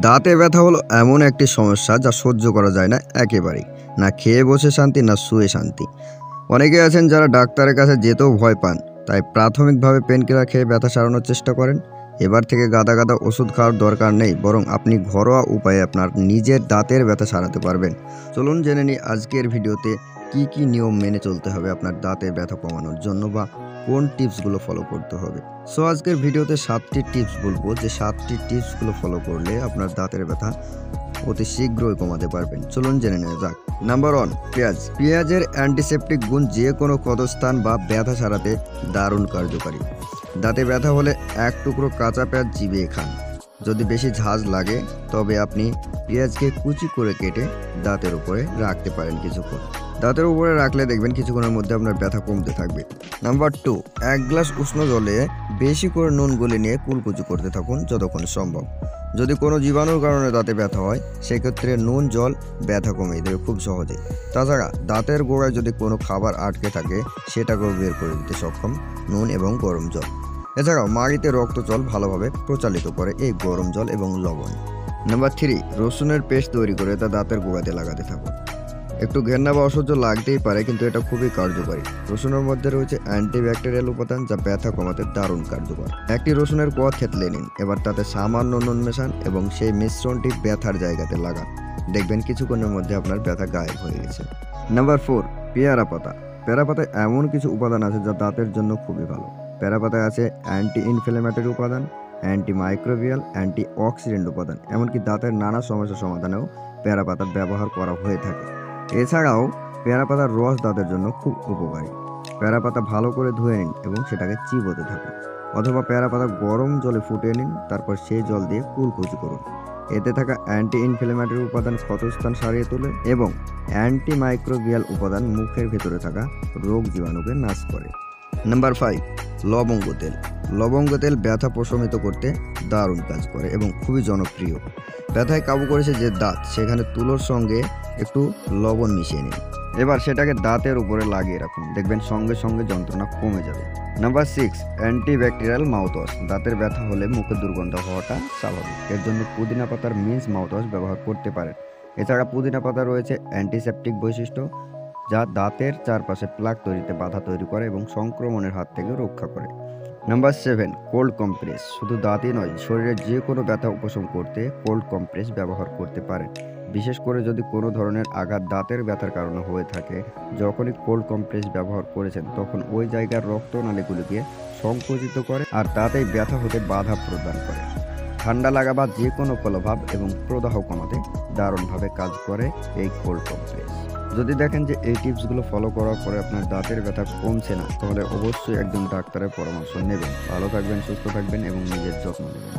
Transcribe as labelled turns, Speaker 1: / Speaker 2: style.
Speaker 1: দাঁতে ব্যথা হলো এমন একটি সমস্যা যা সহ্য করা যায় না একেবারেই। না খেয়ে বসে শান্তি, না শুয়ে শান্তি। অনেকে আছেন যারা ডাক্তারের কাছে যেতেও ভয় পান, তাই প্রাথমিকভাবে পেনকিলার খেয়ে ব্যথা সারানোর চেষ্টা করেন। এবার থেকে গাদা গাদা ওষুধ খাওয়ার দরকার নেই, বরং আপনি ঘরোয়া উপায়ে আপনার নিজের দাঁতের ব্যথা সারাতে পারবেন। চলুন জেনে নিই আজকের ভিডিওতে কি নিয়ম মেনে চলতে হবে আপনার দাঁতের ব্যথা কমানোর জন্য, বা কোন টিপসগুলো ফলো করতে হবে। সো আজকের ভিডিওতে 7টি টিপস বলবো, যে 7টি টিপসগুলো ফলো করলে আপনার দাঁতের ব্যথা অতি শীঘ্রই কমাতে পারবেন। চলুন জেনে নেওয়া যাক। নাম্বার 1, পেঁয়াজ। পেঁয়াজের অ্যান্টিসেপটিক গুণ যে কোনো ক্ষতস্থান বা ব্যথা সারাতে দারুণ কার্যকারী। দাঁতে ব্যথা হলে এক টুকরো কাঁচা পেঁয়াজ চিবিয়ে খান। যদি বেশি ঝাঁজ লাগে তবে আপনি পেঁয়াজকে কুচি করে কেটে দাঁতের উপরে রাখতে পারেন কিছুক্ষণ। দাঁতের উপরে রাখলে দেখবেন কিছুক্ষণের মধ্যে আপনার ব্যথা কমতে থাকবে। নাম্বার 2, 1 গ্লাস উষ্ণ জলে বেশি করে নুন গলে নিয়ে কুলকুচি করতে থাকুন যতক্ষণ সম্ভব। যদি কোনো জীবাণুর কারণে দাঁতে ব্যথা হয়, সেক্ষেত্রে নুন জল ব্যথা কমিয়ে দেবে খুব সহজে। তাছাড়া দাঁতের গোড়ায় যদি কোনো খাবার আটকে থাকে, সেটাকেও বের করে দিতে সক্ষম নুন এবং গরম জল। এছাড়াও মাড়িতে রক্তচল ভালোভাবে প্রচালিত করে এই গরম জল এবং লবণ। নাম্বার 3, রসুনের পেস্ট তৈরি করে তা দাঁতের গোড়াতে লাগাতে থাকুন। একটু ঘেন্না বা অসহ্য লাগতেই পারে, কিন্তু এটা খুবই কার্যকরী। রসুনের মধ্যে রয়েছে অ্যান্টিব্যাকটেরিয়াল উপাদান, যা ব্যথা কমাতে দারুণ কার্যকর। একটি রসুনের কোয়া থেতলে নিন, এবার তাতে সামান্য নুন মেশান এবং সেই মিশ্রণটি ব্যথার জায়গাতে লাগান। দেখবেন কিছুক্ষণের মধ্যে আপনার ব্যথা গায়েব হয়ে গেছে। নাম্বার 4, পেয়ারা পাতা। পেয়ারা পাতায় এমন কিছু উপাদান আছে যা দাঁতের জন্য খুবই ভালো। পেয়ারা পাতায় আছে অ্যান্টি ইনফ্লেমেটরি উপাদান, অ্যান্টি মাইক্রোবিয়াল, অ্যান্টি অক্সিডেন্ট উপাদান। এমনকি দাঁতের নানা সমস্যা সমাধানেও পেয়ারা পাতা ব্যবহার করা হয়ে থাকে। এছাড়াও পেয়ারা পাতার রস দাঁতের জন্য খুব উপকারী। পেয়ারা পাতা ভালো করে ধুয়ে নিন এবং সেটাকে চিবোতে থাকুন, অথবা পেয়ারা পাতা গরম জলে ফুটিয়ে নিন, তারপর সেই জল দিয়ে কুলকুচি করুন। এতে থাকা অ্যান্টি ইনফ্লেমেটরি উপাদান ক্ষতস্থান সারিয়ে তোলে এবং অ্যান্টি মাইক্রোবিয়াল উপাদান মুখের ভেতরে থাকা রোগ জীবাণুকে নাশ করে। নাম্বার 5, লবঙ্গ তেল। লবঙ্গ তেল ব্যথা প্রশমিত করতে দারুণ কাজ করে এবং খুবই জনপ্রিয়। ব্যথায় কাবু করেছে যে দাঁত, সেখানে তুলোর সঙ্গে একটু লবণ মিশিয়ে নিন। এবার সেটাকে দাঁতের উপরে লাগিয়ে রাখুন, দেখবেন সঙ্গে সঙ্গে যন্ত্রণা কমে যাবে। Number 6, antibacterial mouthwash. দাঁতের ব্যথা হলে মুখে দুর্গন্ধ হওয়াটা স্বাভাবিক। এর জন্য পুদিনা পাতার মিন্স মাউথওয়াশ ব্যবহার করতে পারেন। এছাড়া পুদিনা পাতা রয়েছে অ্যান্টিসেপটিক বৈশিষ্ট্য, যা দাঁতের চারপাশে প্লাক তৈরিতে বাধা তৈরি করে এবং সংক্রমণের হাত থেকে রক্ষা করে। Number 7, cold compress. শুধু দাঁতই নয়, শরীরের যে কোনো ব্যথা উপশম করতে কোল্ড কম্প্রেস ব্যবহার করতে পারেন। বিশেষ করে যদি কোনো ধরনের আঘাত দাঁতের ব্যথার কারণে হয়ে থাকে, যখনই কোল্ড কম্প্রেস ব্যবহার করেছেন তখন ওই জায়গার রক্তনালীগুলিকে সংকুচিত করে আর তাতেই ব্যথা হতে বাধা প্রদান করে। ঠান্ডা লাগা বা যে কোনো প্রভাব এবং প্রদাহ কমাতে দারুণভাবে কাজ করে এই কোল্ড কম্প্রেস। যদি দেখেন যে এই টিপসগুলো ফলো করার পরে আপনার দাঁতের ব্যথা কমছে না, তাহলে অবশ্যই একজন ডাক্তারের পরামর্শ নেবেন। ভালো থাকবেন, সুস্থ থাকবেন এবং নিজের যত্ন নেবেন।